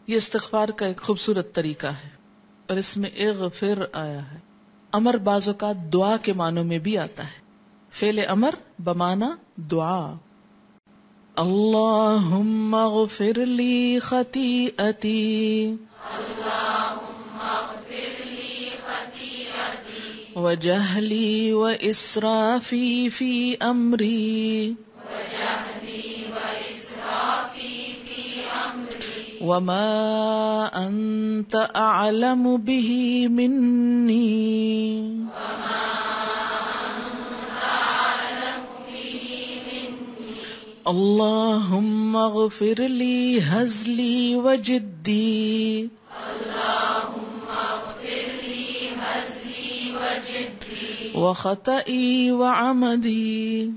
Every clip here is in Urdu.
یہ استغفار کا ایک خوبصورت طریقہ ہے، اور اس میں اغفر آیا ہے. امر بعض اوقات دعا کے معنوں میں بھی آتا ہے. فعل امر بمعنی دعا. اللہم اغفر لی خطیئتی، وجہلی واسرافی فی امری، وما انت اعلم به منی، اللہم اغفر لی ہزلی وجدی، وخطئی وعمدی،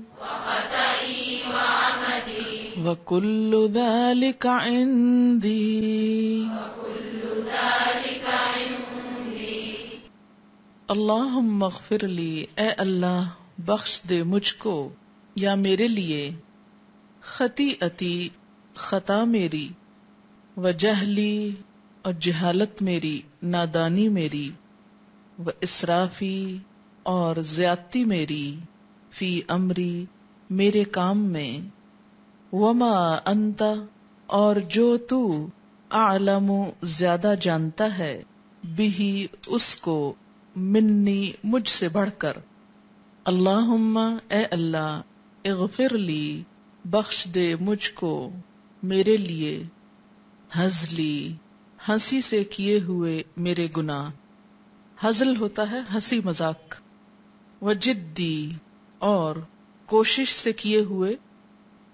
وکل ذلک عندی. اللہم اغفر لی، اے اللہ بخش دے مجھ کو یا میرے لیے، خطیئتی خطا میری، وجہلی اور جہالت میری نادانی میری، واسرافی اور زیادتی میری، فی امری میرے کام میں، وما انت اور جو تو، اعلم زیادہ جانتا ہے، بہی اس کو، منی مجھ سے بڑھ کر. اللہم اے اللہ، اغفر لی بخش دے مجھ کو میرے لیے، ہزلی ہنسی سے کیے ہوئے میرے گناہ، ہزل ہوتا ہے ہنسی مذاق، وجدی اور کوشش سے کیے ہوئے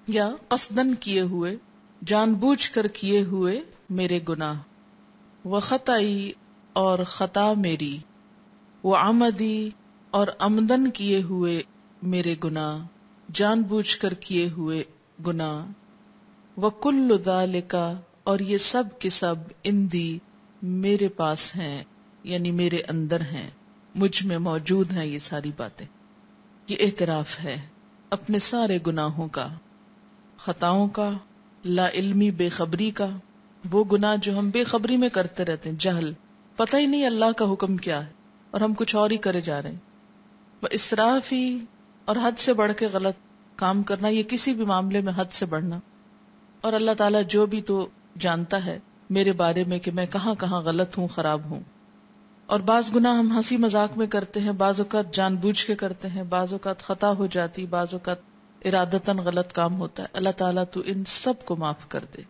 یا قصدن کیے ہوئے، جان بوجھ کر کیے ہوئے میرے گناہ، وخطائی اور خطا میری، وعمدی اور عمدن کیے ہوئے میرے گناہ، جان بوجھ کر کیے ہوئے گناہ، وکل ذالک اور یہ سب کے سب عندی میرے پاس ہیں، یعنی میرے اندر ہیں، مجھ میں موجود ہیں یہ ساری باتیں. یہ اعتراف ہے اپنے سارے گناہوں کا، خطاؤں کا، لا علمی بے خبری کا، وہ گناہ جو ہم بے خبری میں کرتے رہتے ہیں، جہل، پتہ ہی نہیں اللہ کا حکم کیا ہے اور ہم کچھ اور ہی کرے جا رہے ہیں. وہ اسرافی اور حد سے بڑھ کے غلط کام کرنا، یہ کسی بھی معاملے میں حد سے بڑھنا. اور اللہ تعالیٰ جو بھی تو جانتا ہے میرے بارے میں کہ میں کہاں کہاں غلط ہوں، خراب ہوں. اور بعض گناہ ہم ہنسی مذاق میں کرتے ہیں، بعض اوقات جان بوجھ کے کرتے ہیں، بعض اوقات خطا ہو جاتی، بعض اوقات ارادتاً غلط کام ہوتا ہے. اللہ تعالیٰ تو ان سب کو معاف کر دے.